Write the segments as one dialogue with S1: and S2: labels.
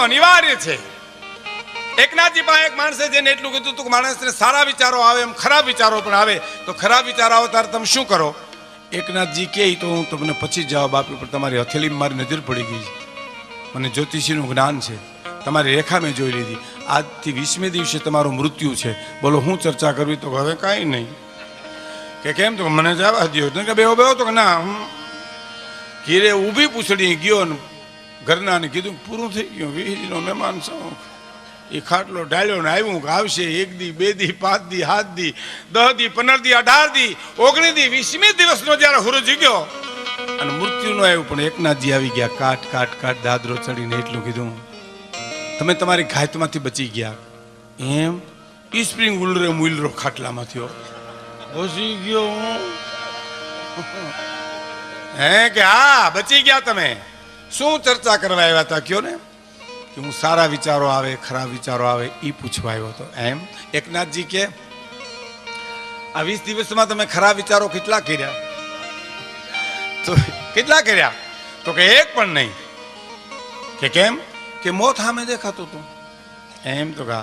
S1: અનિવાર્ય છે. એકનાથજી પાસે એક માણસે જેને એટલું કીધું હતું કે માણસને સારા વિચારો આવે એમ ખરાબ વિચારો પણ આવે, તો ખરાબ વિચારો આવે ત્યારે તમે શું કરો? એકનાથજી કહે તો હું તમને પછી જવાબ આપ્યો, પણ તમારી હથેળીમાં મારી નજર પડી ગઈ છે, મને જ્યોતિષીનું જ્ઞાન છે, તમારી રેખા મેં જોઈ લીધી, આજથી 20મે દિવસે તમારું મૃત્યુ છે, બોલો હું ચર્ચા કરવી? તો હવે કાંઈ નહીં. કે કેમ? તો મને જવા દો. કે બેહો બેહો. તો કે ના, હું ઘીરે ઊભી પૂછડી ગયો ને ઘરના ને કીધું પૂરું થઈ ગયું, વીજળીનો મહેમાન છું, એ ખાટલો ડાળ્યો ને આવ્યું કે આવશે 1 દી 2 દી 5 દી 7 દી 10 દી 15 દી 18 દી 19 દી 20મી દિવસનો જ્યારે હુરજ ગયો અને મૃત્યુ નો આવ્યું, પણ એકનાથજી આવી ગયા, કાટ કાટ કાટ દાદરો ચડીને એટલું કીધું, તમે તમારી ઘાતમાંથી બચી ગયા. એમ? ઈ સ્પ્રિંગ ઉલરે મુલરો ખાટલામાંથી બચી ગયો હે? કે હા બચી ગયા. તમે શું ચર્ચા કરવા આવ્યા હતા કયો ને? કે હું સારા વિચારો આવે ખરાબ વિચારો આવે એ પૂછવા આવ્યો હતો. એમ? એકનાથજી કે આ 20 દિવસમાં તમે ખરાબ વિચારો કેટલા કર્યા? તો કેટલા કર્યા? તો કે એક પણ નહીં. કે કેમ? કે મોત સામે દેખાતું હતું. એમ? તો કે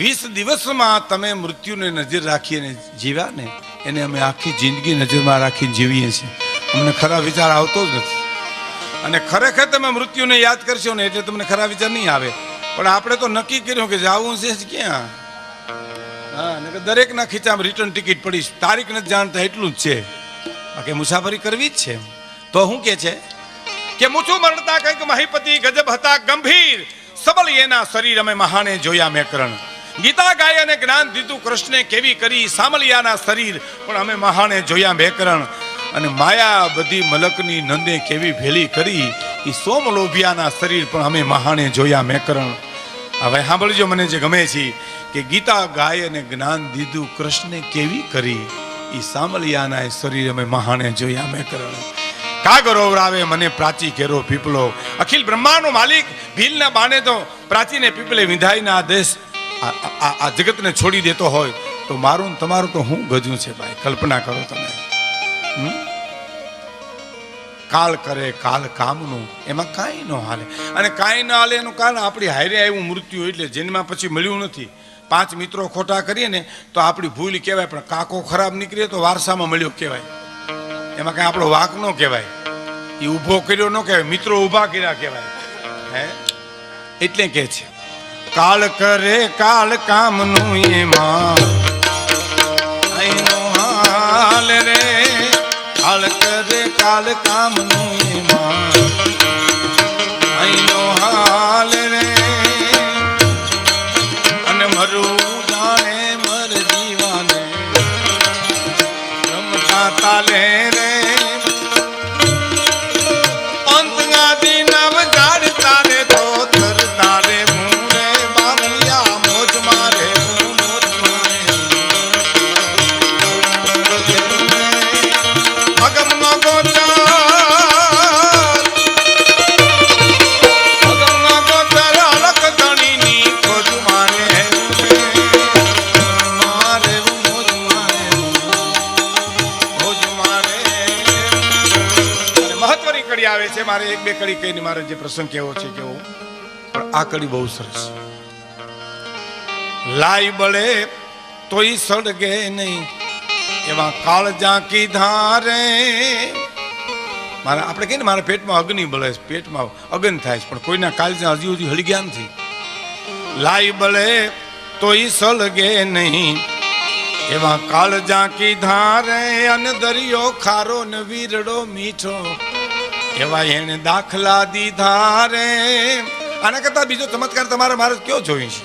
S1: 20 દિવસમાં તમે મૃત્યુને નજર રાખીને જીવ્યા ને, એને અમે આખી જિંદગી નજરમાં રાખીને જીવીએ છીએ. અમને ખરાબ વિચાર આવતો જ નથી. અને ખરેખર તમે મૃત્યુને યાદ કરશો ને એટલે તમને ખરાબ વિચાર નહીં આવે. પણ આપણે તો નક્કી કર્યું કે જાવું છે ક્યાં? હા, દરેકના ખીચામાં રિટર્ન ટિકિટ પડી, તારીખ નથી જાણતા એટલું જ છે, બાકી મુસાફરી કરવી જ છે. તો શું કે છે કે મૂછું મરણતા કંઈક મહીપતિ ગજબ હતા ગંભીર, સબલ એના શરીર અમે મહાને જોયા મેં કરણ. ગીતા ગાય અને જ્ઞાન દીધું કૃષ્ણે કેવી કરી, સામલિયાના શરીર પણ અમે મહાને જોયા મેં કરણ. અને માયા બધી મલકની નંદે કેવી ભેલી કરી, એ સોમલોભિયાના શરીર પણ અમે મહાને જોયા મેં કરણ. હવે સાંભળજો, મને જે ગમે છે કે ગીતા ગાય અને જ્ઞાન દીધું કૃષ્ણે કેવી કરી, એ સામલિયાના શરીર અમે મહાને જોયા મેં કરણ. કાગરો રાવે મને પ્રાચી કેરો પીપલો, અખિલ બ્રહ્માંડનો માલિક ભીલના બાને તો પ્રાચીને પીપલે વિંધાઈના આ દેશ આ જગતને છોડી દેતો હોય તો મારું તમારું તો હું ગજું છે ભાઈ? કલ્પના કરો તમે. કાલ કરે કાલ કામનું, એમાં કાંઈ ન હાલે. અને કાંઈ ન હાલે એનું કારણ આપણી હારે આવ્યું મૃત્યુ, એટલે જન્મા પછી મળ્યું નથી. 5 મિત્રો ખોટા કરીએ ને તો આપણી ભૂલ કહેવાય, પણ કાકો ખરાબ નીકળે તો વારસામાં મળ્યો કહેવાય. એમાં કાંઈ આપણો વાંક ન કહેવાય, એ ઊભો કર્યો ન કહેવાય, મિત્રો ઊભા કર્યા કહેવાય. હે એટલે કે છે કાળ કરે કાળ કામનું, એમાં હાલ રે કાળ કરે કાળ કામનું, એમાં અહીંનો હાલ રે. અને મરું જાણે મર જીવાને રમતા તાલે રે, અંતગાદી નવ જાડતા રે તો ધરતા રે મૂરે બાવલિયા મોજ મારે મોજ મારે. અગમ નો ગોચર અલક ગણીની ખોજ મારે મારે મોજ મારે મોજ મારે. મહત્વની કડી આવે છે, મારે 1-2 કડી કહીને મારે જે પ્રસંગ કેવો છે કેવો, પણ આ કડી બહુ સરસ. લાઈ બળે તોય સળગે નહીં, એવા કાળજા કીધા રે. મારા આપણે કહીએ ને મારા પેટમાં અગ્નિ બળે છે, પેટમાં અગન થાય છે, પણ કોઈના કાળજા હજી સુધી હળગ્યા નથી. લાઈ બળે તોય સળગે નહીં, એવા કાળજા કીધા રે. અને દરિયો ખારો ને વીરડો મીઠો, એવા એને દાખલા દીધા રે. આના કરતા બીજો ચમત્કાર તમારે મારે કયો જોઈ છે?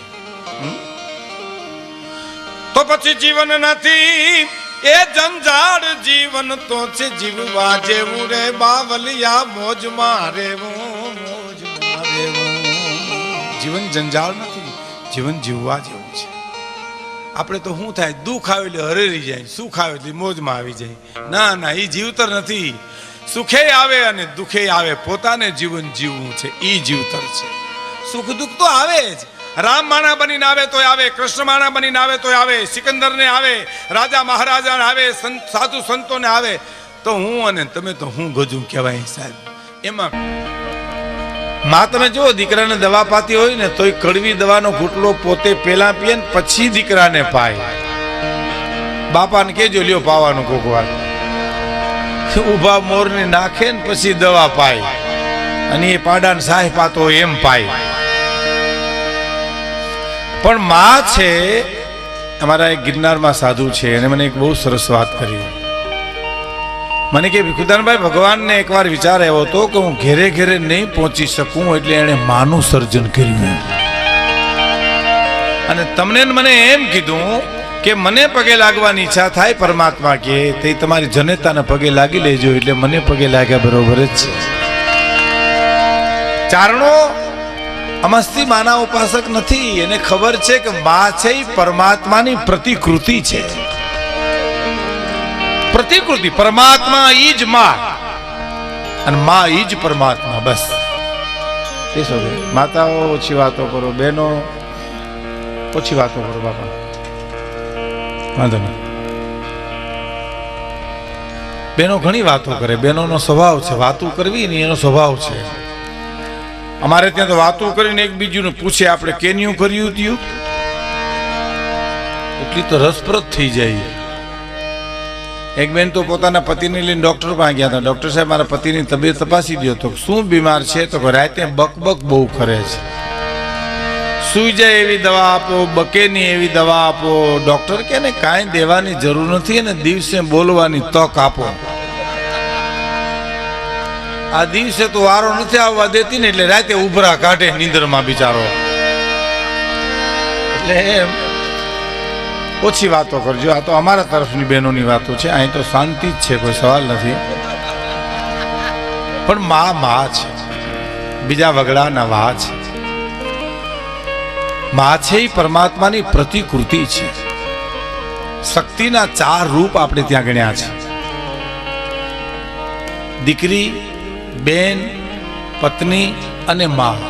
S1: તો પછી જીવન નથી એ જંજાળ, જીવન તો છે જીવવા જેવું રે બાવલિયા મોજ મારેવું મોજ મારેવું. જીવન જંજાળ નથી, જીવન જીવવા જેવું છે. આપણે તો શું થાય, દુઃખ આવે એટલે હરેરી જાય, સુખ આવે એટલે મોજમાં આવી જાય. ના ના, એ જીવતર નથી. સુખે આવે અને દુખે આવે, પોતાને જીવન જીવવું છે, એ જીવતર છે. સુખ દુઃખ તો આવે જ. રામ માણા બનીને આવે તો આવે, કૃષ્ણ માણા બનીને આવે તો આવે, સિકંદર ને આવે, રાજા મહારાજા ને આવે, સાધુ સંતો ને આવે, તો હું અને તમે તો હું ગજું કહેવાય સાહેબ. એમાં માં તમે જુઓ, દીકરાને દવા પાતી હોય ને તોય કડવી દવાનો ઘૂંટલો પોતે પેલા પીએ ને પછી દીકરાને પાય. બાપાને કેજો લ્યો પાવાનું કોક વાર. ઉભા મોરને નાખે ને પછી દવા પાય, અને એ પાડાને સાહ પાતો એમ પાય. પણ માં છે, અમારા એક ગિરનારમાં સાધુ છે, એને મને એક બહુ સરસ વાત કરી. મને કે ભીખુદાનભાઈ, ભગવાનને એકવાર વિચાર આવ્યો હતો કે હું ઘેરે ઘેરે નહીં પહોંચી શકું, એટલે એણે માનું સર્જન કર્યું. અને તમને મને એમ કીધું કે મને પગે લાગવાની ઈચ્છા થાય, પરમાત્મા કે તે તમારી જનેતાના પગે લાગી લેજો. એટલે મને પગે લાગ્યા બરોબર જ છે. ચારણો અમસ્તી માના ઉપાસક નથી. એને ખબર છે કે માં છે એ પરમાત્માની પ્રતિકૃતિ છે. પ્રતિકૃતિ, પરમાત્મા ઈ જ માં, અને માં ઈ જ પરમાત્મા. બસ માતાઓ ઓછી વાતો કરો, બહેનો ઓછી વાતો કરો. બાપા વાંધો નહીં, બહેનો ઘણી વાતો કરે. બહેનોનો સ્વભાવ છે, વાતો કરવી ને એનો સ્વભાવ છે. અમારે ત્યાં તો વાતો કરીને એકબીજુને પૂછે આપણે કેન્યું કર્યું ત્યું, એટલી તો રસપ્રદ થઈ જાય. એક બેન તો પોતાના પતિને લઈને ડોક્ટર પાસે ગયા હતા. ડોક્ટર સાહેબ, મારા પતિની તબિયત તપાસી દો. તો શું બીમાર છે? તો રાતે બકબક બહુ કરે છે, સુઈ જાય એવી દવા આપો, બકે નહીં એવી દવા આપો. ડોક્ટર કે ને કાંઈ દેવાની જરૂર નથી, અને દિવસે બોલવાની તક આપો. આ દિવસે તો વારો નથી આવવા દેતી ને, એટલે રાતે ઉભરા કાઢે નીંદરમાં બિચારો. એટલે ઓછી વાતો કરજો. આ તો અમારા તરફની બહેનોની વાતો છે, અહીં તો શાંતિ જ છે, કોઈ સવાલ નથી. પણ માં છે, બીજા વગડાના વા છે. માં છે એ પરમાત્માની પ્રતિકૃતિ છે. શક્તિના 4 રૂપ આપણે ત્યાં ગણ્યા છે: દીકરી, બેન, પત્ની અને માં.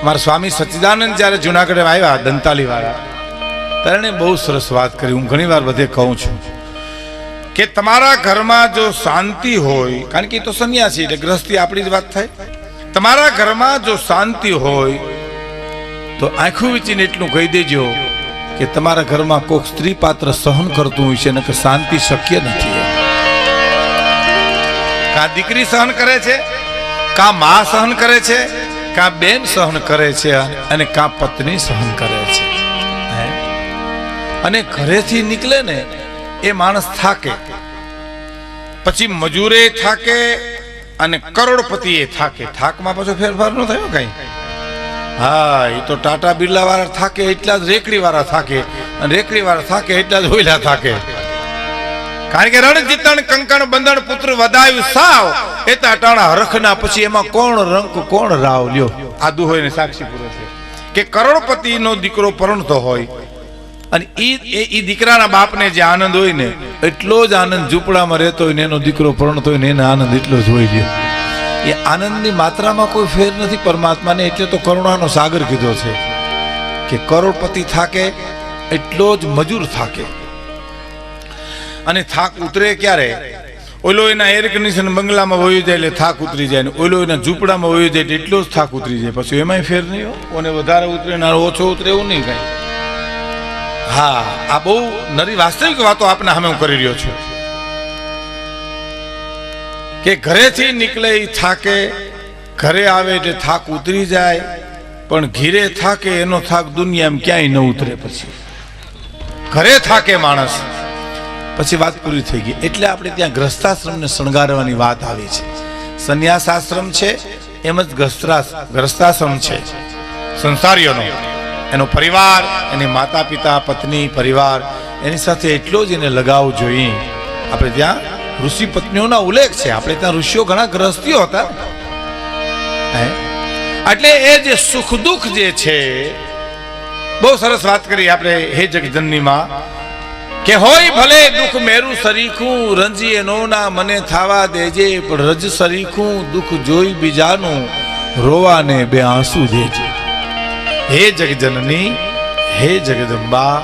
S1: મારા સ્વામી સચ્ચિદાનંદ જ્યારે જુનાગઢ આવ્યા, દંતાલી વાળા, ત્યારે બહુ સરસ વાત કરી. હું ઘણી વાર બધે કહું છું કે તમારા ઘરમાં જો શાંતિ હોય, કારણ કે એ તો સંન્યાસી એટલે ગ્રસ્તી આપણી જ વાત થાય. તમારા ઘરમાં જો શાંતિ હોય તો આંખું વીચીને એટલું કહી દેજો કે તમારા ઘરમાં કોઈક સ્ત્રી પાત્ર સહન કરતું હોય છે, નકર શાંતિ શક્ય નથી. કા દીકરી સહન કરે છે, કા માં સહન કરે છે, કા બેન સહન કરે છે, અને કા પત્ની સહન કરે છે. અને ઘરેથી નીકળે ને એ માણસ થાકે, પછી મજૂરે થાકે અને કરોડપતિ એ થાકે. થાકમાં પાછો ફેરફાર ન થયો કઈ. હા, એ તો ટાટા બિરલા વાળા થાકે એટલા જ રેકડી વાળા થાકે, અને રેકડી વાળા થાકે એટલા જ હોયલા થાકે. કારણ કે રણ જીતણ કંકણ બંધણ પુત્ર વધાયું સાવ, એતા ટાણા હરખના પછી એમાં કોણ રંક કોણ રાવ લ્યો. આ દુહોય ને સાક્ષી પૂરો છે કે કરોડપતિ નો દીકરો પરણતો હોય, અને એ દીકરાના બાપને જે આનંદ હોય ને એટલો જ આનંદ ઝૂંપડામાં રહેતો હોય ને એનો દીકરો પરણતો હોય ને એને આનંદ એટલો જ હોય છે. એ આનંદની માત્રામાં કોઈ ફેર નથી પરમાત્માને. એટલે તો કરુણાનો સાગર કીધો છે કે કરોડપતિ થાકે એટલો જ મજૂર થાકે. અને થાક ઉતરે ક્યારે? ઓલો એના એર કન્ડિશન બંગલામાં વયો જાય એટલે થાક ઉતરી જાય, ને ઓલો એના ઝૂંપડામાં વયો જાય એટલો જ થાક ઉતરી જાય. પછી એમાંય ફેર નહીં હો. ઓને વધારે ઉતરે ને ઓછો ઉતરે એવું નહીં કઈ. હા, આ બહુ નરી વાસ્તવિક વાતો આપને સામે હું કરી રહ્યો છું કે ઘરેથી નીકળે એ થાકે, ઘરે આવે એટલે થાક ઉતરી જાય, પણ ઘીરે થાકે એનો થાક દુનિયામાં ક્યાંય ન ઉતરે. પછી ઘરે થાકે માણસ, પછી વાત પૂરી થઈ ગઈ. એટલે આપણે ત્યાં ગ્રસ્તાશ્રમને શણગારવાની વાત આવી છે. સંન્યાસ આશ્રમ છે એમ જ ગ્રસ્તાશ્રમ છે સંસારીઓનો. એનો પરિવાર, એની માતા પિતા, પત્ની, પરિવાર, એની સાથે એટલો જ એને લગાવ જોઈએ. આપણે ત્યાં ઋષિ પત્નીઓના ઉલ્લેખ છે. આપણે ત્યાં ઋષિઓ ઘણા ગ્રસ્તીઓ હતા. એટલે એ જે સુખ દુઃખ જે છે, બહુ સરસ વાત કરી આપણે હે જગજનની માં કે હોય ભલે દુઃખ મેરું સરીખું, રંજીએ નોના મને થાવા દેજે, પણ રજ સરીખું દુઃખ જોઈ બીજાનું, રોવાને બે આંસુ દેજે. હે જગજનની, હે જગદંબા,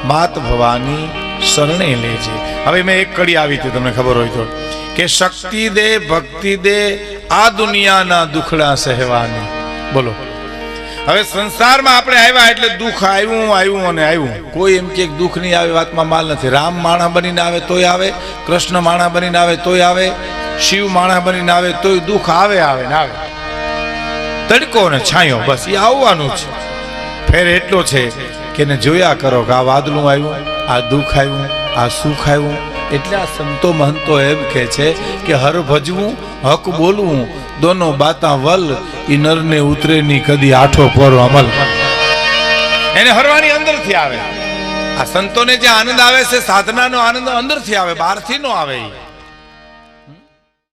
S1: માત ભવાની શરણે લેજે. હવે મેં એક કડી આવી હતી તમને ખબર હોય તો કે શક્તિ દે, ભક્તિ દે, આ દુનિયાના દુખડા સહેવાની. બોલો, હવે સંસારમાં આપણે આવ્યા એટલે દુઃખ આવ્યું અને આવ્યું. કોઈ એમ કે દુઃખ નહીં આવે વાતમાં માલ નથી. રામ માણા બનીને આવે તોય આવે, કૃષ્ણ માણા બનીને આવે તોય આવે, શિવ માણા બનીને આવે તોય દુઃખ આવે ને આવે. તડકો ને છાંયો, બસ એ આવવાનું છે. ફેર એટલો છે કે એને જોયા કરો કે આ વાદળું આવ્યું, આ દુઃખ આવ્યું, આ સુખ આવ્યું. એટલે આ સંતો મહંતો એમ કહે છે કે હર ભજવું હક બોલવું દોનો બાતા વલ, ઈ નરને ઉતરે ની કદી આઠો પર અમલ. એને હરવાની અંદરથી આવે. આ સંતોને જે આનંદ આવે છે સાધનાનો આનંદ અંદરથી આવે, બહારથી નો આવે.